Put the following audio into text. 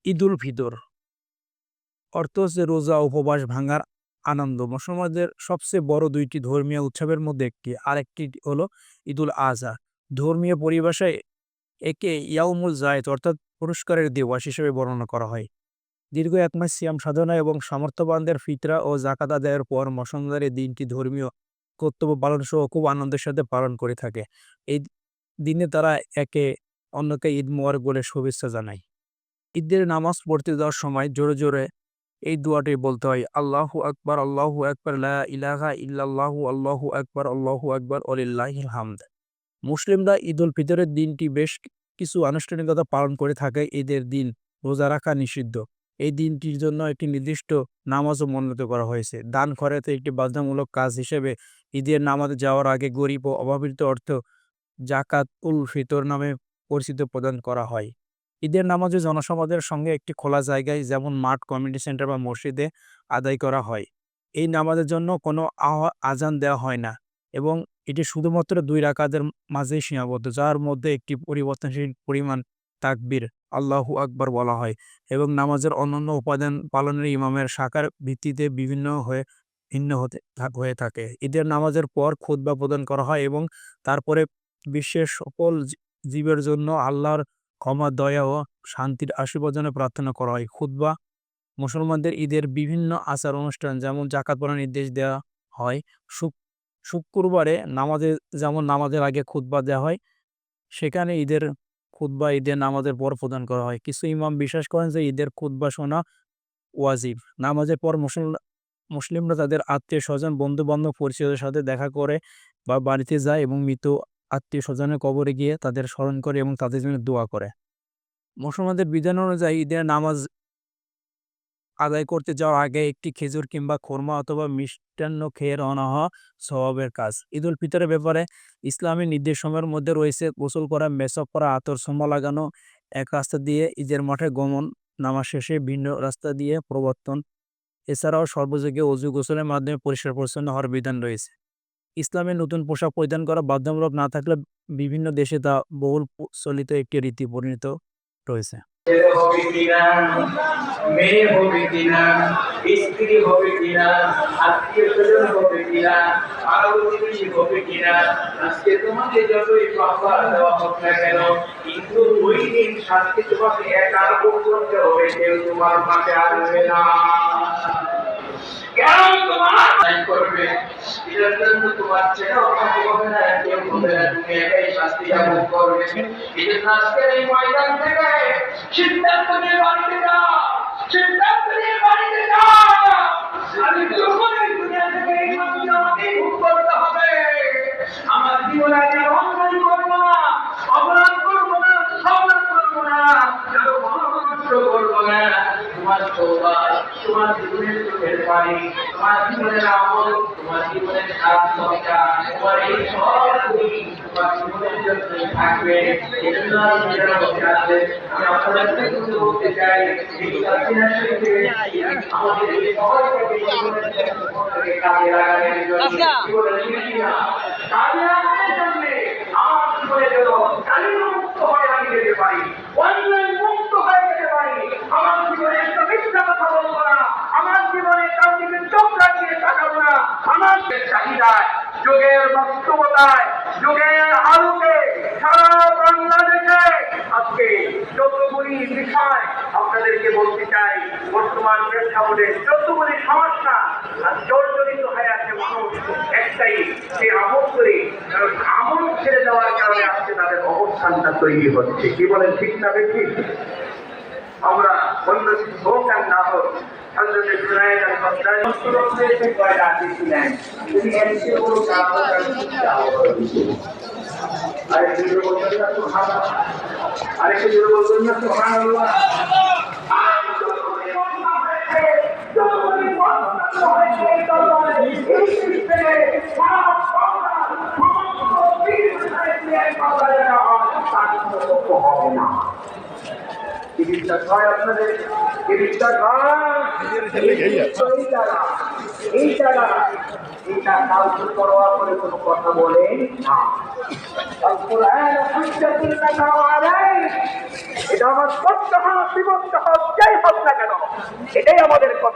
ঈদুল ফিতর অর্থ হচ্ছে রোজা উপবাস ভাঙার আনন্দ। মুসলমানদের সবচেয়ে বড় দুইটি ধর্মীয় উৎসবের মধ্যে একটি, আরেকটি হলো ঈদুল আজহা। ধর্মীয় পরিভাষায় একে ইয়াউমুল জায়েদ অর্থাৎ পুরস্কারের দিবস হিসেবে বর্ণনা করা হয়। দীর্ঘ এক মাস সিয়াম সাধনা এবং সামর্থ্যবানদের ফিতরা ও জাকাত আদায়ের পর মুসলমানদের এই দিনটি ধর্মীয় কর্তব্য পালন সহ খুব আনন্দের সাথে পালন করে থাকে। এই দিনে তারা একে অন্যকে ঈদ মোবারক বলে শুভেচ্ছা জানায়। ঈদের নামাজ পড়তে যাওয়ার সময় জোরে জোরে এই দোয়াটি বলতে হয়, আল্লাহু আকবার, লা ইলাহা ইল্লাল্লাহু, আল্লাহু আকবার ওয়ালিল্লাহিল হামদ। মুসলিমরা ঈদুল ফিতরের দিনটি বেশ কিছু আনুষ্ঠানিকতা পালন করে থাকে। ঈদের দিন রোজা রাখা নিষিদ্ধ। এই দিনটির জন্য একটি নির্দিষ্ট নামাজও মনোনীত করা হয়েছে। দান খয়রাতে একটি বাধ্যতামূলক কাজ হিসেবে ঈদের নামাজে যাওয়ার আগে গরিব ও অভাবীদের অর্থ জাকাত উল ফিতর নামে পরিচিত প্রদান করা হয়। ঈদের নামাজে জনসমাজের সঙ্গে একটি খোলা জায়গায় যেমন মাঠ, কমিউনিটি সেন্টার বা মসজিদে আদায় করা হয়। এই নামাজের জন্য কোনো আজান দেওয়া হয় না এবং এটি শুধুমাত্র ২ রাকাতের মাঝেই সীমাবদ্ধ, যার মধ্যে একটি পরিবর্তনশীল পরিমাণ তাকবীর আল্লাহু আকবার বলা হয় এবং নামাজের অন্যান্য উপাদান পালনের ইমামের শাখার ভিত্তিতে ভিন্ন হয়ে থাকে। ঈদের নামাজের পর খুতবা প্রদান করা হয় এবং তারপরে বিশ্বের সকল জীবের জন্য আল্লাহর ক্ষমা, দয়া ও শান্তির আশীর্বাদ যেন প্রার্থনা করা হয়। খুতবা মুসলমানদের ঈদের বিভিন্ন আচার অনুষ্ঠান যেমন জাকাত প্রদানের নির্দেশ দেওয়া হয়। শুক্রবারে যেমন নামাজের আগে খুতবা দেওয়া হয়, সেখানে ঈদের নামাজের পর প্রদান করা হয়। কিছু ইমাম বিশ্বাস করেন যে ঈদের খুতবা শোনা ওয়াজিব। নামাজের পর মুসলিমরা তাদের আত্মীয়-স্বজন, বন্ধু-বান্ধব, পরিচিতদের সাথে দেখা করে বা বাড়িতে যায় এবং মৃত আত্মীয়-স্বজনের কবরে গিয়ে তাদের স্মরণ করে এবং তাদের জন্য দোয়া করে। মুসলমানদের বিধান অনুযায়ী ঈদের নামাজ আদায় করতে যাওয়ার আগে একটি খেজুর কিংবা খোরমা অথবা মিষ্টান্ন খেয়ে রওনা হওয়া সওয়াবের কাজ। ঈদুল ফিতরের ব্যাপারে ইসলামী নির্দেশনার মধ্যে রয়েছে গোসল করা, মেকআপ করা, আতর ছোঁয়া লাগানো, এক রাস্তা দিয়ে ঈদের মাঠে গমন, নামাজ শেষে ভিন্ন রাস্তা দিয়ে প্রবর্তন। এছাড়াও সর্বযুগে অজু গোসলের মাধ্যমে পরিষ্কার-পরিচ্ছন্ন হওয়ার বিধান রয়েছে। ইসলামে নতুন পোশাক পরিধান করা বাধ্যতামূলক না থাকলে বিভিন্ন দেশে তা বহুল প্রচলিত একটি রীতি পরিণত রয়েছে। ছেলে হবে কিনা, মেয়ে হবে কিনা, স্ত্রী হবে কিনা, আত্মীয় স্বজন হবে কিনা, পাড়া প্রতিবেশী হবে কিনা, আজকে তোমাকে যতই পাওয়া দেওয়া হোক না কেন, কিন্তু ওই দিন শাস্তি তোমাকে একা ভোগ করতে হবে, কেউ তোমার পাশে আসবে না। কেন তোমার করবে এটার জন্য তোমার ছেলেও হবে না, কেউ হবে না, তুমি একাই শাস্তিটা ভোগ করবে। এই জন্য আজকের এই ময়দান থেকে সিদ্ধান্ত নিয়ে বাড়িতে যাও, সিদ্ধান্ত নিয়ে বাড়িতে যাও। আমি যখন এই দুনিয়া থেকে এই শাস্তি আমাকে ভোগ করতে হবে। আমার জীবনে আমি অন্যায় করবো না, অপরাধ করবো না, অপরাধ করবো না, কারো মহানষ্ট করবো না। তোমার তওবা, তোমার জীবনের চোখের পানি, তোমার জীবনের আমল, তোমার জীবনের সাধনা, তোমার এই সবগুলি তোমার জীবনের জন্য থাকবে। এজন্য আমি যারা বসে আছে, আমি আপনাদের কিন্তু বলতে চাই, এই সাকিনা শরীফে আমাদের এই সবাইকে জীবনের কাজে লাগানোর জন্য জীবনের শিক্ষা কাজে লাগানোর জন্য আমার জীবনে যেন কালিমুক্ত হয়ে আমি যেতে পারি, অন্যায় মুক্ত হয়ে যেতে পারি। আমার জীবনে একটা মিথ্যা কথা বলবো না, আমার জীবনে তার দিকে চোখ রাখিয়ে তাকাবো না। আমার চাহিদায়, যুগের বাস্তবতায়, যুগের আলোকে সারা বাংলাদেশে আজকে যতগুলি বিষয় আপনাদেরকে বলতে চাই, বর্তমান প্রেক্ষাপটে যতগুলি সমস্যা আর জর্জরিত হয়ে আছে মানুষ, একটাই সে আমল করে, কারণ আমল ছেড়ে দেওয়ার কারণে আজকে তাদের অবস্থানটা তৈরি হচ্ছে। কি বলেন, ঠিক না বেশি? আমরা অন্য কিছু হোক আর না হোক, হবে না। কি বিশ্বাস হয় আপনাদের? কি বিশ্বাস হয়? এইটা কাউকে পরোয়া করে কোনো কথা বলে না। এটা আমার সত্য হোক বিভক্ত হোক যাই হোক না কেন, এটাই আমাদের কথা।